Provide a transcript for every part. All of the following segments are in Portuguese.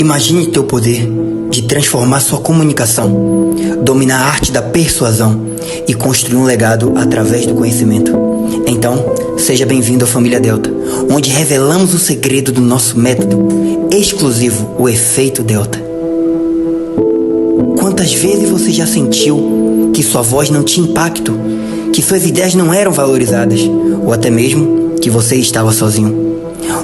Imagine teu poder de transformar sua comunicação, dominar a arte da persuasão e construir um legado através do conhecimento. Então, seja bem-vindo à Família Delta, onde revelamos o segredo do nosso método exclusivo, o efeito Delta. Quantas vezes você já sentiu que sua voz não tinha impacto, que suas ideias não eram valorizadas, ou até mesmo que você estava sozinho?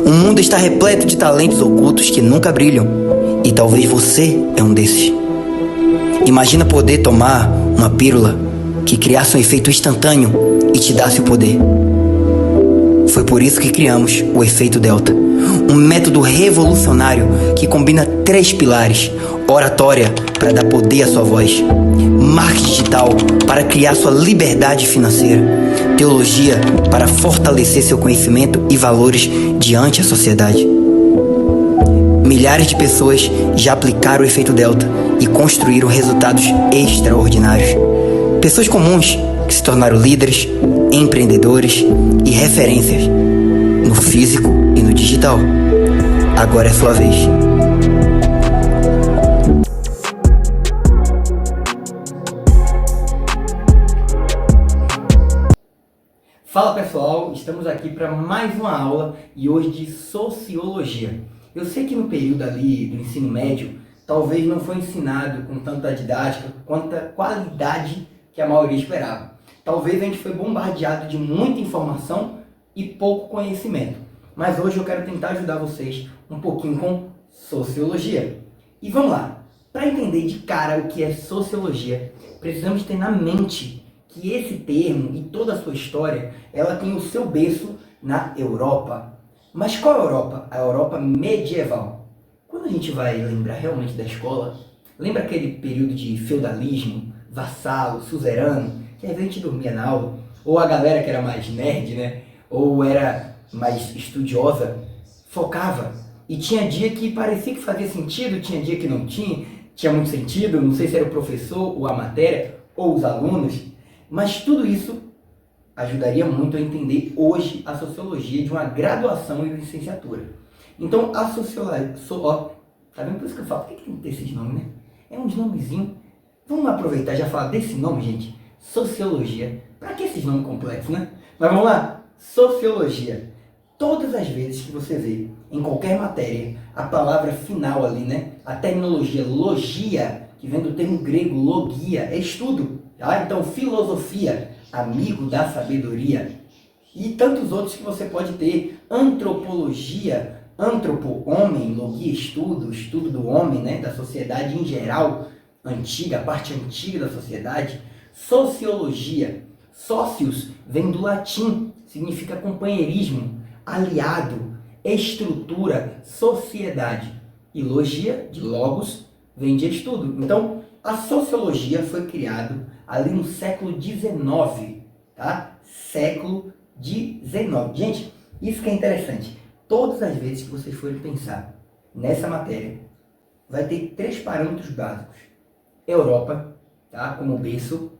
O mundo está repleto de talentos ocultos que nunca brilham, e talvez você é um desses. Imagina poder tomar uma pílula que criasse um efeito instantâneo e te desse o poder. Foi por isso que criamos o efeito Delta, um método revolucionário que combina 3 pilares: oratória para dar poder à sua voz, marketing digital para criar sua liberdade financeira, teologia para fortalecer seu conhecimento e valores diante da sociedade. Milhares de pessoas já aplicaram o efeito Delta e construíram resultados extraordinários. Pessoas comuns que se tornaram líderes, empreendedores e referências no físico e no digital. Agora é sua vez. Fala pessoal, estamos aqui para mais uma aula e hoje de Sociologia. Eu sei que no período ali do ensino médio, talvez não foi ensinado com tanta didática, quanta qualidade que a maioria esperava. Talvez a gente foi bombardeado de muita informação e pouco conhecimento. Mas hoje eu quero tentar ajudar vocês um pouquinho com Sociologia. E vamos lá, para entender de cara o que é Sociologia, precisamos ter na mente que esse termo e toda a sua história, ela tem o seu berço na Europa. Mas qual é a Europa? A Europa medieval. Quando a gente vai lembrar realmente da escola, lembra aquele período de feudalismo, vassalo, suzerano, que às vezes a gente dormia na aula, ou a galera que era mais nerd, né, ou era mais estudiosa, focava. E tinha dia que parecia que fazia sentido, tinha dia que não tinha muito sentido, não sei se era o professor, ou a matéria, ou os alunos. Mas tudo isso ajudaria muito a entender hoje a sociologia de uma graduação e licenciatura. Então, a sociologia... tá vendo por isso que eu falo? Por que tem que ter esses nomes, né? É uns nomezinhos. Vamos aproveitar e já falar desse nome, gente? Sociologia. Para que esses nomes complexos, né? Mas vamos lá. Sociologia. Todas as vezes que você vê em qualquer matéria a palavra final ali, né? A terminologia logia, que vem do termo grego logia, é estudo. Tá? Então, filosofia, amigo da sabedoria, e tantos outros que você pode ter. Antropologia, antropo, homem, logia, estudo do homem, né? Da sociedade em geral, antiga, a parte antiga da sociedade. Sociologia, socius, vem do latim, significa companheirismo, aliado, estrutura, sociedade. E logia, de logos, vem de estudo. Então, a sociologia foi criada ali no século XIX, tá? Século XIX. Gente, isso que é interessante. Todas as vezes que vocês forem pensar nessa matéria, vai ter 3 parâmetros básicos. Europa, tá? Como berço.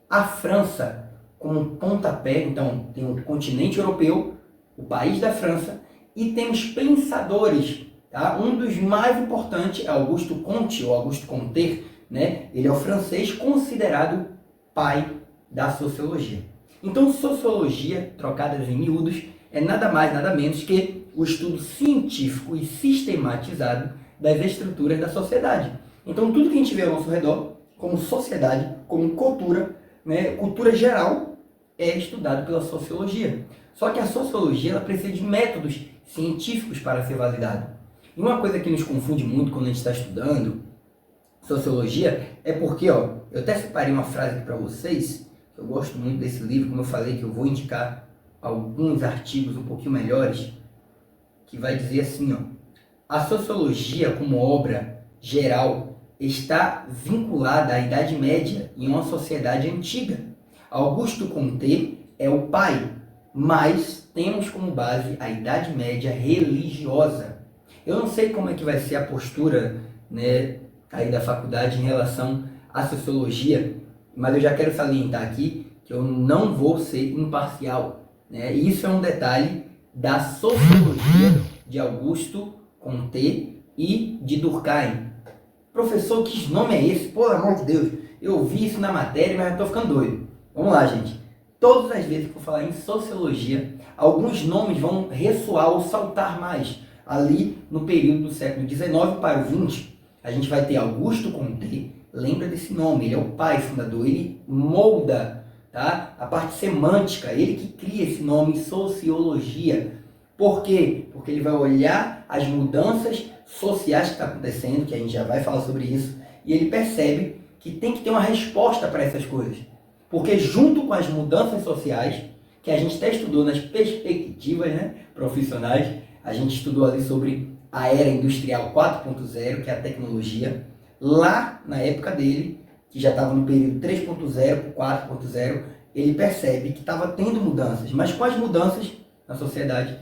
A França como pontapé. Então, tem o continente europeu, o país da França, e temos pensadores, tá? Um dos mais importantes é Auguste Comte, ou Auguste Comte, né? Ele é o francês considerado pai da sociologia. Então, sociologia, trocadas em miúdos, é nada mais, nada menos que o estudo científico e sistematizado das estruturas da sociedade. Então, tudo que a gente vê ao nosso redor, como sociedade, como cultura, né? Cultura geral, é estudado pela sociologia. Só que a sociologia ela precisa de métodos científicos para ser validado. E uma coisa que nos confunde muito quando a gente está estudando sociologia é porque, ó, eu até separei uma frase aqui para vocês, eu gosto muito desse livro, como eu falei, que eu vou indicar alguns artigos um pouquinho melhores, que vai dizer assim, ó: a sociologia como obra geral está vinculada à Idade Média em uma sociedade antiga. Auguste Comte é o pai, mas temos como base a Idade Média religiosa. Eu não sei como é que vai ser a postura, né, aí da faculdade em relação à sociologia, mas eu já quero salientar aqui que eu não vou ser imparcial, né? Isso é um detalhe da sociologia de Auguste Comte e de Durkheim. Professor, que nome é esse? Pelo amor de Deus, eu vi isso na matéria, mas já estou ficando doido. Vamos lá, gente. Todas as vezes que eu falar em sociologia, alguns nomes vão ressoar ou saltar mais. Ali, no período do século XIX para o XX, a gente vai ter Augusto Comte. Lembra desse nome, ele é o pai fundador, ele molda, tá, a parte semântica, ele que cria esse nome sociologia. Por quê? Porque ele vai olhar as mudanças sociais que estão acontecendo, que a gente já vai falar sobre isso, e ele percebe que tem que ter uma resposta para essas coisas. Porque junto com as mudanças sociais, que a gente até estudou nas perspectivas, né, profissionais, a gente estudou ali sobre a era industrial 4.0, que é a tecnologia, lá na época dele, que já estava no período 3.0 para 4.0, ele percebe que estava tendo mudanças, mas com as mudanças na sociedade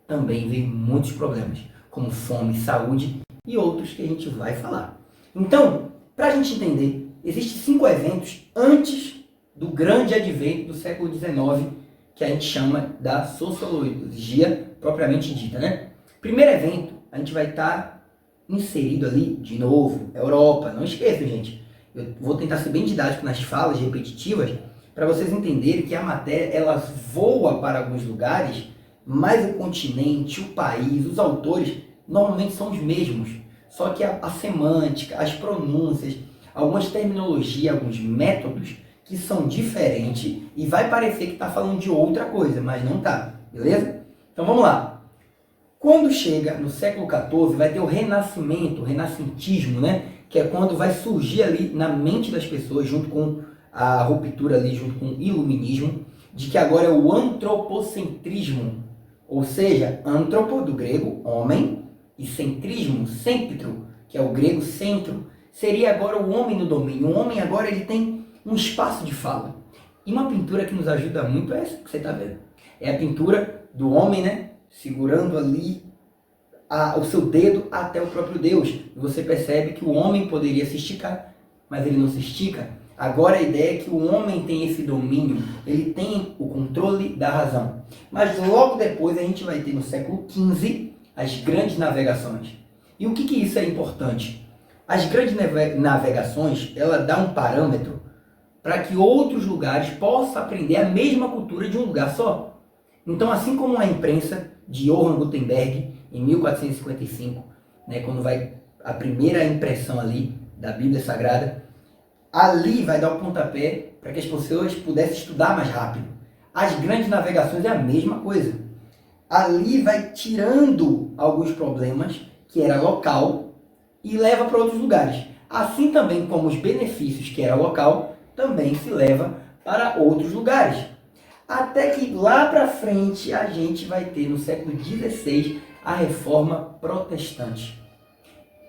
também vem muitos problemas, como fome, saúde e outros que a gente vai falar. Então, para a gente entender, existem 5 eventos antes do grande advento do século XIX, que a gente chama da sociologia propriamente dita, né? Primeiro evento, a gente vai estar inserido ali, de novo, Europa. Não esqueça, gente, eu vou tentar ser bem didático nas falas repetitivas, para vocês entenderem que a matéria, ela voa para alguns lugares, mas o continente, o país, os autores, normalmente são os mesmos. Só que a semântica, as pronúncias, algumas terminologias, alguns métodos que são diferentes e vai parecer que está falando de outra coisa, mas não está, beleza? Então vamos lá. Quando chega no século XIV, vai ter o renascimento, o renascentismo, né? Que é quando vai surgir ali na mente das pessoas, junto com a ruptura ali, junto com o iluminismo, de que agora é o antropocentrismo, ou seja, antropo do grego, homem, e centrismo, centro, que é o grego centro, seria agora o homem no domínio. O homem agora ele tem um espaço de fala. E uma pintura que nos ajuda muito é essa que você está vendo. É a pintura do homem, né? Segurando ali o seu dedo até o próprio Deus. E você percebe que o homem poderia se esticar, mas ele não se estica. Agora a ideia é que o homem tem esse domínio, ele tem o controle da razão. Mas logo depois a gente vai ter no século XV as grandes navegações. E o que isso é importante? As grandes navegações, ela dá um parâmetro para que outros lugares possam aprender a mesma cultura de um lugar só. Então, assim como a imprensa de Johann Gutenberg, em 1455, né, quando vai a primeira impressão ali da Bíblia Sagrada, ali vai dar o pontapé para que as pessoas pudessem estudar mais rápido. As grandes navegações é a mesma coisa. Ali vai tirando alguns problemas, que era local, e leva para outros lugares. Assim também como os benefícios, que era local, também se leva para outros lugares. Até que lá para frente a gente vai ter no século XVI a Reforma Protestante.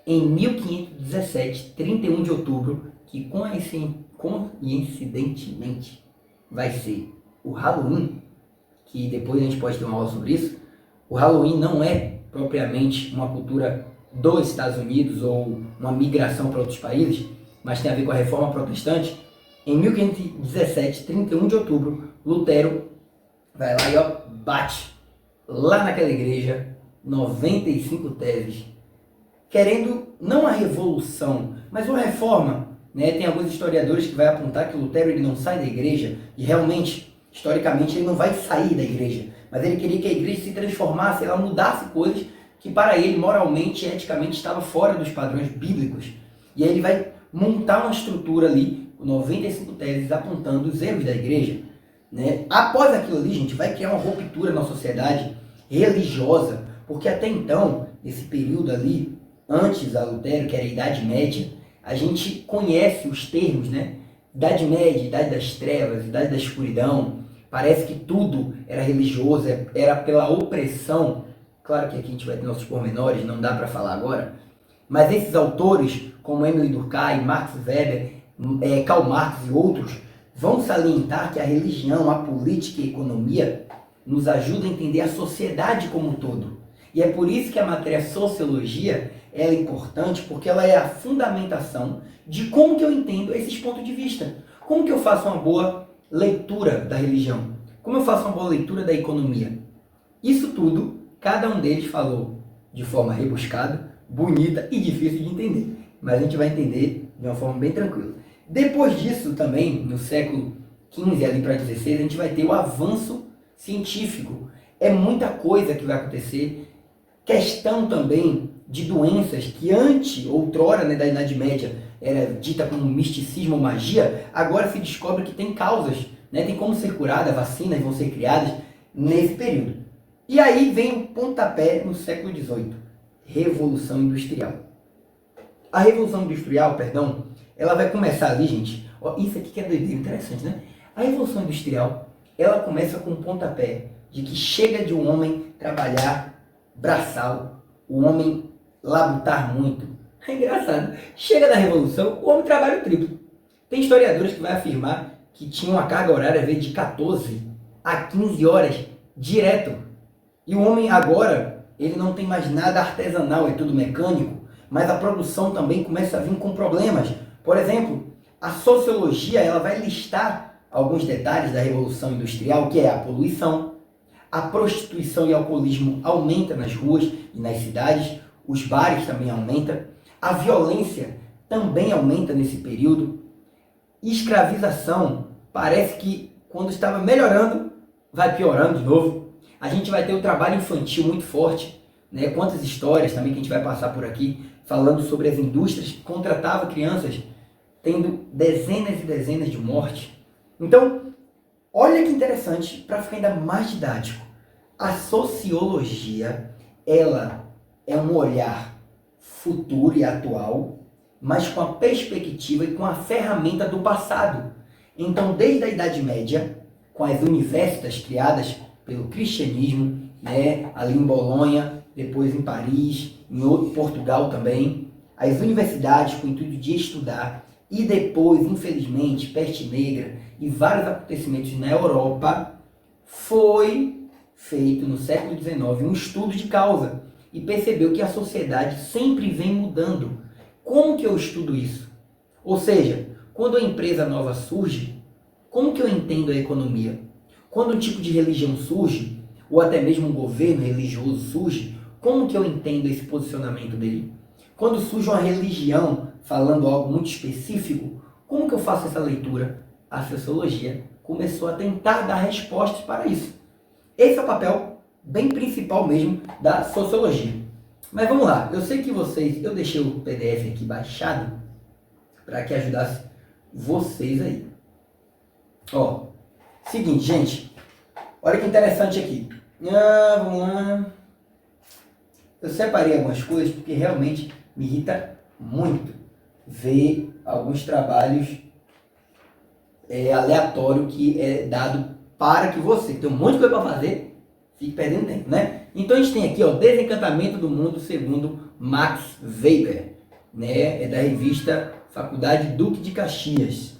Em 1517, 31 de outubro, que coincidentemente vai ser o Halloween, que depois a gente pode ter uma aula sobre isso. O Halloween não é propriamente uma cultura dos Estados Unidos ou uma migração para outros países, mas tem a ver com a Reforma Protestante. Em 1517, 31 de outubro, Lutero vai lá e bate lá naquela igreja 95 teses, querendo não a revolução, mas uma reforma. Né? Tem alguns historiadores que vão apontar que Lutero ele não sai da igreja, e realmente, historicamente, ele não vai sair da igreja, mas ele queria que a igreja se transformasse, ela mudasse coisas que para ele, moralmente e eticamente, estavam fora dos padrões bíblicos. E aí ele vai montar uma estrutura ali, 95 teses, apontando os erros da igreja. Né? Após aquilo ali, gente, vai criar uma ruptura na sociedade religiosa, porque até então, nesse período ali, antes da Lutero, que era a Idade Média, a gente conhece os termos, né? Idade Média, Idade das Trevas, Idade da Escuridão. Parece que tudo era religioso, era pela opressão. Claro que aqui a gente vai ter nossos pormenores, não dá para falar agora. Mas esses autores, como Emile Durkheim, Max Weber, Karl Marx e outros, vão salientar que a religião, a política e a economia nos ajudam a entender a sociedade como um todo. E é por isso que a matéria sociologia ela é importante, porque ela é a fundamentação de como que eu entendo esses pontos de vista. Como que eu faço uma boa leitura da religião? Como eu faço uma boa leitura da economia? Isso tudo, cada um deles falou de forma rebuscada, bonita e difícil de entender, mas a gente vai entender de uma forma bem tranquila. Depois disso também, no século XV ali para XVI, a gente vai ter o avanço científico. É muita coisa que vai acontecer, questão também de doenças que outrora, né, da Idade Média, era dita como misticismo ou magia, agora se descobre que tem causas, né, tem como ser curada, vacinas vão ser criadas nesse período. E aí vem o pontapé no século XVIII, Revolução Industrial. A Revolução Industrial, perdão, ela vai começar ali, gente, ó, isso aqui que é doideira, interessante, né? A Revolução Industrial, ela começa com o pontapé de que chega de um homem trabalhar braçal, o homem labutar muito. É engraçado. Chega da Revolução, o homem trabalha o triplo. Tem historiadores que vão afirmar que tinha uma carga horária de 14 a 15 horas direto. E o homem agora, ele não tem mais nada artesanal, é tudo mecânico, mas a produção também começa a vir com problemas. Por exemplo, a sociologia, ela vai listar alguns detalhes da Revolução Industrial, que é a poluição, a prostituição e alcoolismo aumenta nas ruas e nas cidades, os bares também aumentam, a violência também aumenta nesse período, escravização, parece que quando estava melhorando, vai piorando de novo. A gente vai ter o trabalho infantil muito forte, né? Quantas histórias também que a gente vai passar por aqui, falando sobre as indústrias que contratavam crianças, tendo dezenas e dezenas de mortes. Então, olha que interessante, para ficar ainda mais didático, a sociologia, ela é um olhar futuro e atual, mas com a perspectiva e com a ferramenta do passado. Então, desde a Idade Média, com as universidades criadas pelo cristianismo, né, ali em Bolonha, depois em Paris, em Portugal também, as universidades com o intuito de estudar, e depois, infelizmente, peste negra e vários acontecimentos na Europa, foi feito no século XIX um estudo de causa e percebeu que a sociedade sempre vem mudando. Como que eu estudo isso? Ou seja, quando a empresa nova surge, como que eu entendo a economia? Quando um tipo de religião surge, ou até mesmo um governo religioso surge, como que eu entendo esse posicionamento dele? Quando surge uma religião falando algo muito específico, como que eu faço essa leitura? A sociologia começou a tentar dar respostas para isso. Esse é o papel bem principal mesmo da sociologia. Mas vamos lá, eu sei que eu deixei o PDF aqui baixado para que ajudasse vocês aí. Ó, seguinte, gente, olha que interessante aqui. Vamos lá. Eu separei algumas coisas porque realmente me irrita muito ver alguns trabalhos aleatórios que é dado para que você, que tem um monte de coisa para fazer, fique perdendo tempo, né? Então a gente tem aqui, ó, Desencantamento do Mundo segundo Max Weber, né? É da revista Faculdade Duque de Caxias.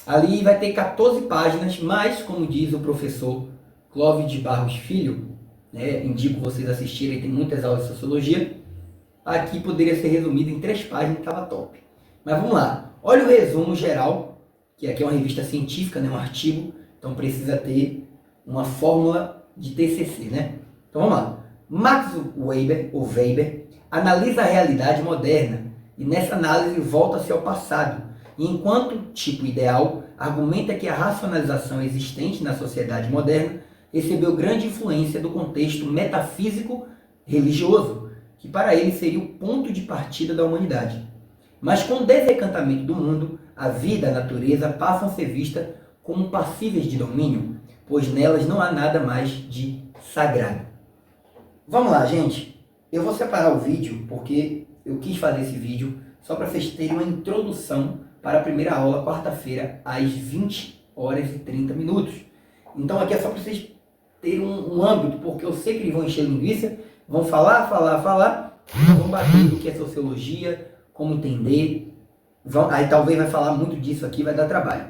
Ali vai ter 14 páginas, mas, como diz o professor Clóvis de Barros Filho, né, indico vocês assistirem, tem muitas aulas de sociologia, aqui poderia ser resumido em 3 páginas, estava top. Mas vamos lá, olha o resumo geral, que aqui é uma revista científica, né, um artigo, então precisa ter uma fórmula de TCC, né? Então vamos lá. Max Weber, ou Weber, analisa a realidade moderna e nessa análise volta-se ao passado. E enquanto tipo ideal, argumenta que a racionalização existente na sociedade moderna recebeu grande influência do contexto metafísico religioso, que para ele seria o ponto de partida da humanidade. Mas com o desencantamento do mundo, a vida, a natureza passam a ser vistas como passíveis de domínio, pois nelas não há nada mais de sagrado. Vamos lá, gente. Eu vou separar o vídeo porque eu quis fazer esse vídeo só para vocês terem uma introdução para a primeira aula, quarta-feira, às 20 horas e 30 minutos. Então aqui é só para vocês terem um âmbito, porque eu sei que eles vão encher linguiça, vão falar, vão bater do que é sociologia, como entender, aí talvez vai falar muito disso aqui, vai dar trabalho.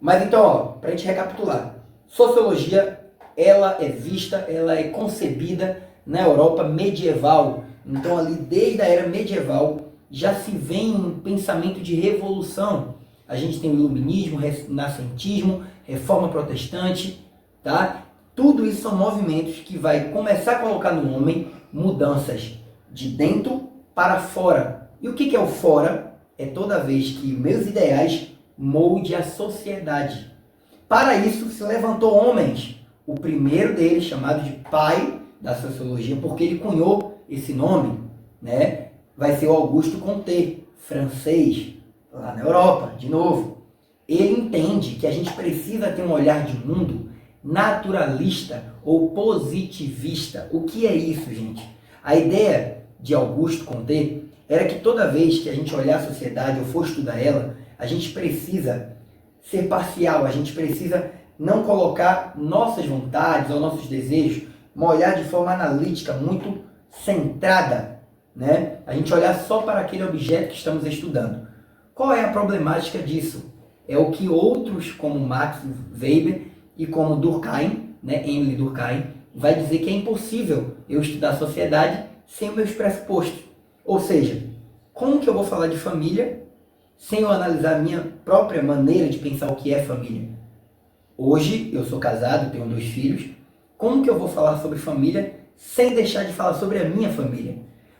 Mas então, ó, para a gente recapitular, sociologia, ela é vista, ela é concebida na Europa medieval. Então ali, desde a era medieval, já se vem um pensamento de revolução. A gente tem o iluminismo, renascentismo, reforma protestante, tá? Tudo isso são movimentos que vai começar a colocar no homem mudanças de dentro para fora. E o que é o fora? É toda vez que meus ideais molde a sociedade. Para isso se levantou homens. O primeiro deles, chamado de pai da sociologia, porque ele cunhou esse nome, né? Vai ser o Auguste Comte, francês, lá na Europa, de novo. Ele entende que a gente precisa ter um olhar de mundo naturalista ou positivista. O que é isso, gente? A ideia de Auguste Comte era que toda vez que a gente olhar a sociedade ou for estudar ela, a gente precisa ser parcial, a gente precisa não colocar nossas vontades ou nossos desejos, mas olhar de forma analítica, muito centrada, né? A gente olhar só para aquele objeto que estamos estudando. Qual é a problemática disso? É o que outros, como Max Weber e como Durkheim, né, Emile Durkheim, vai dizer que é impossível eu estudar a sociedade sem os meus pressupostos. Ou seja, como que eu vou falar de família sem eu analisar a minha própria maneira de pensar o que é família? Hoje eu sou casado, tenho 2 filhos. Como que eu vou falar sobre família sem deixar de falar sobre a minha família?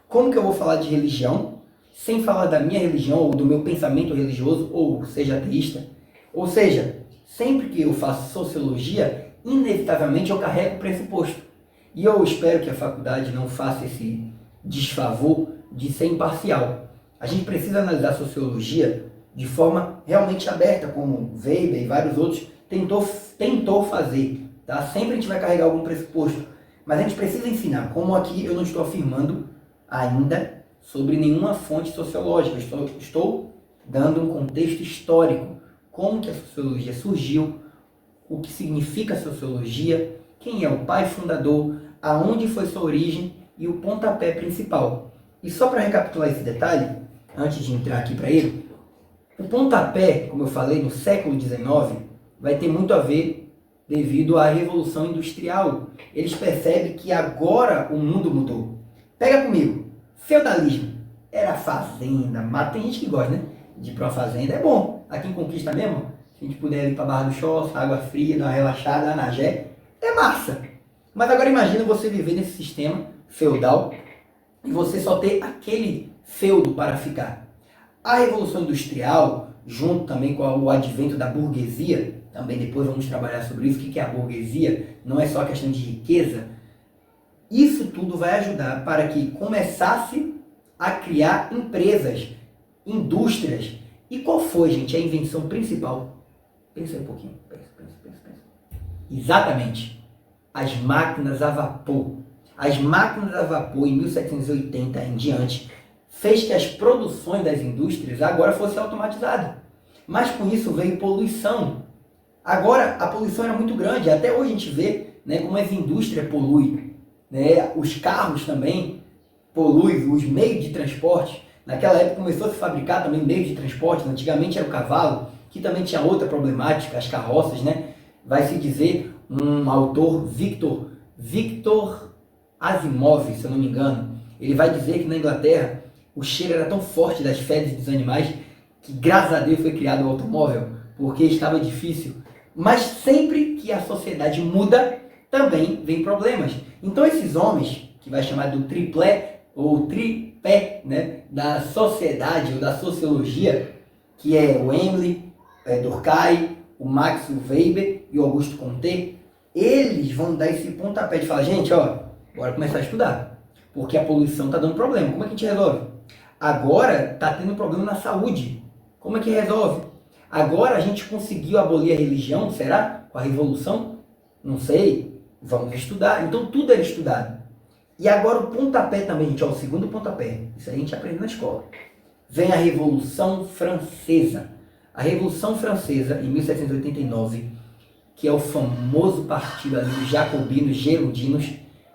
Como que eu vou falar de religião sem falar da minha religião ou do meu pensamento religioso, ou seja, ateísta? Ou seja, sempre que eu faço sociologia, inevitavelmente eu carrego pressuposto. E eu espero que a faculdade não faça esse desfavor de ser imparcial. A gente precisa analisar a sociologia de forma realmente aberta, como Weber e vários outros tentou fazer. Tá? Sempre a gente vai carregar algum pressuposto. Mas a gente precisa ensinar, como aqui eu não estou afirmando ainda sobre nenhuma fonte sociológica. Estou dando um contexto histórico. Como que a sociologia surgiu, o que significa a sociologia, quem é o pai fundador, aonde foi sua origem e o pontapé principal. E só para recapitular esse detalhe, antes de entrar aqui para ele, o pontapé, como eu falei, no século XIX, vai ter muito a ver devido à Revolução Industrial. Eles percebem que agora o mundo mudou. Pega comigo, feudalismo, era fazenda, mas tem gente que gosta, né? De ir para uma fazenda, é bom. Aqui em Conquista mesmo, se a gente puder ir para Barra do Choça, água fria, dar uma relaxada, Anagé, é massa. Mas agora imagina você viver nesse sistema feudal e você só ter aquele feudo para ficar. A Revolução Industrial, junto também com o advento da burguesia, também depois vamos trabalhar sobre isso, o que é a burguesia, não é só a questão de riqueza, isso tudo vai ajudar para que começasse a criar empresas, indústrias. E qual foi, gente, a invenção principal? Pensa aí um pouquinho, pensa. Exatamente, as máquinas a vapor. As máquinas a vapor, em 1780 em diante, fez que as produções das indústrias agora fossem automatizadas. Mas com isso veio poluição. Agora a poluição era muito grande, até hoje a gente vê, né, como as indústrias poluem. Né? Os carros também poluem, os meios de transporte. Naquela época começou a se fabricar também meios de transporte, antigamente era o cavalo, que também tinha outra problemática, as carroças, né? Vai se dizer um autor, Victor Asimov, se eu não me engano, ele vai dizer que na Inglaterra o cheiro era tão forte das fezes dos animais que graças a Deus foi criado o automóvel, porque estava difícil. Mas sempre que a sociedade muda, também vem problemas. Então esses homens, que vai chamar do triplé ou tripé, né, da sociedade ou da sociologia, que é o Emile Durkheim, o Max Weber e o Auguste Comte, eles vão dar esse pontapé de falar, gente, ó, bora começar a estudar, porque a poluição está dando problema. Como é que a gente resolve? Agora está tendo problema na saúde. Como é que resolve? Agora a gente conseguiu abolir a religião, será? Com a Revolução? Não sei. Vamos estudar. Então tudo era estudado. E agora o pontapé também, gente, ó, o segundo pontapé. Isso aí a gente aprende na escola. Vem a Revolução Francesa. A Revolução Francesa, em 1789, que é o famoso partido ali dos jacobinos gerundinos,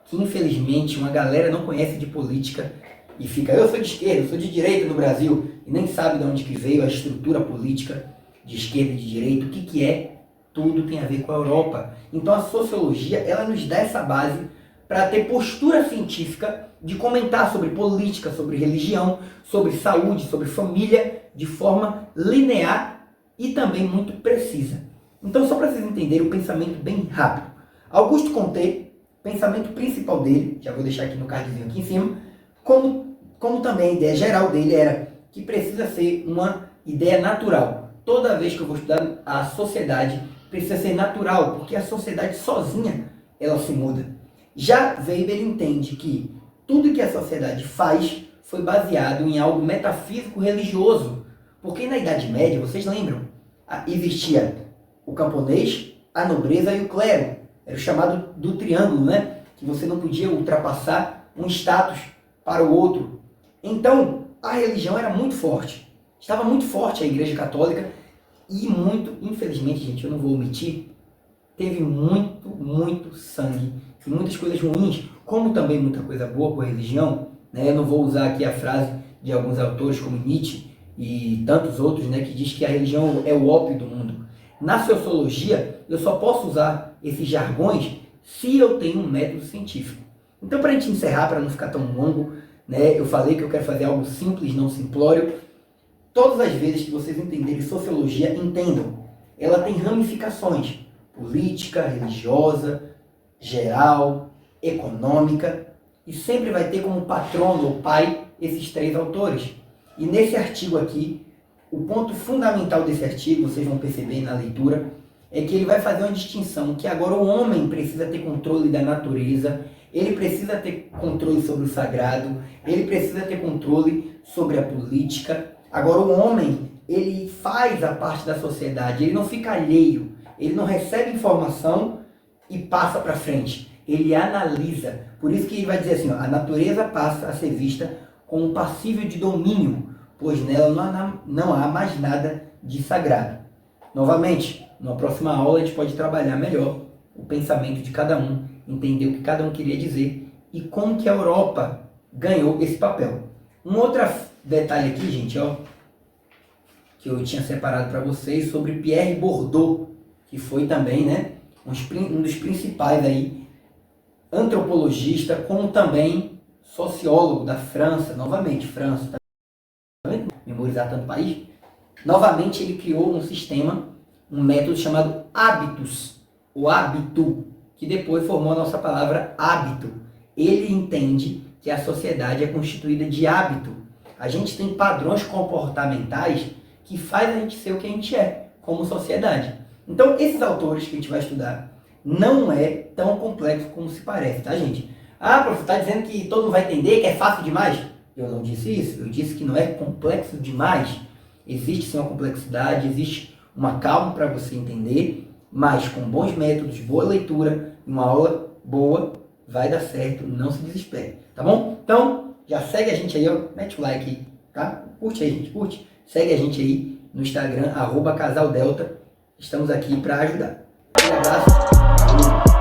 que infelizmente uma galera não conhece de política e fica, eu sou de esquerda, eu sou de direita no Brasil, e nem sabe de onde que veio a estrutura política de esquerda e de direita, o que que é, tudo tem a ver com a Europa. Então a sociologia, ela nos dá essa base para ter postura científica de comentar sobre política, sobre religião, sobre saúde, sobre família, de forma linear e também muito precisa. Então, só para vocês entenderem o pensamento bem rápido. Auguste Comte, pensamento principal dele, já vou deixar aqui no cardzinho aqui em cima, Como também a ideia geral dele era que precisa ser uma ideia natural. Toda vez que eu vou estudar a sociedade, precisa ser natural, porque a sociedade sozinha, ela se muda. Já Weber entende que tudo que a sociedade faz foi baseado em algo metafísico religioso. Porque na Idade Média, vocês lembram, existia o camponês, a nobreza e o clero. Era o chamado do triângulo, né? Que você não podia ultrapassar um status para o outro. Então, a religião era muito forte. Estava muito forte a Igreja Católica e muito, infelizmente, gente, eu não vou omitir, teve muito sangue e muitas coisas ruins, como também muita coisa boa com a religião, né? Eu não vou usar aqui a frase de alguns autores como Nietzsche e tantos outros, né, que diz que a religião é o ópio do mundo. Na sociologia, eu só posso usar esses jargões se eu tenho um método científico. Então, para a gente encerrar, para não ficar tão longo, né, eu falei que eu quero fazer algo simples, não simplório. Todas as vezes que vocês entenderem sociologia, entendam. Ela tem ramificações: política, religiosa, geral, econômica, e sempre vai ter como patrono ou pai esses três autores. E nesse artigo aqui, o ponto fundamental desse artigo, vocês vão perceber na leitura, é que ele vai fazer uma distinção, que agora o homem precisa ter controle da natureza, ele precisa ter controle sobre o sagrado, ele precisa ter controle sobre a política. Agora o homem, ele faz a parte da sociedade, ele não fica alheio, ele não recebe informação e passa para frente, ele analisa. Por isso que ele vai dizer assim, ó, a natureza passa a ser vista como passível de domínio, pois nela não há mais nada de sagrado. Novamente, na próxima aula a gente pode trabalhar melhor o pensamento de cada um, entender o que cada um queria dizer e como que a Europa ganhou esse papel. Um outro detalhe aqui, gente, ó, que eu tinha separado para vocês sobre Pierre Bourdieu, que foi também, né, um dos principais aí, antropologista, como também sociólogo da França. Novamente, França, tá vendo? Memorizar tanto país. Novamente ele criou um sistema, um método chamado hábitos, o hábito, que depois formou a nossa palavra hábito. Ele entende que a sociedade é constituída de hábito. A gente tem padrões comportamentais que fazem a gente ser o que a gente é, como sociedade. Então, esses autores que a gente vai estudar não é tão complexo como se parece, tá, gente? Ah, professor, está dizendo que todo mundo vai entender, que é fácil demais? Eu não disse isso, eu disse que não é complexo demais. Existe sim uma complexidade, existe uma calma para você entender, mas com bons métodos, boa leitura, uma aula boa, vai dar certo, não se desespere, tá bom? Então, já segue a gente aí, ó, mete o like aí, tá? Curte aí, gente, curte. Segue a gente aí no Instagram, @casaldelta. Estamos aqui para ajudar. Um abraço.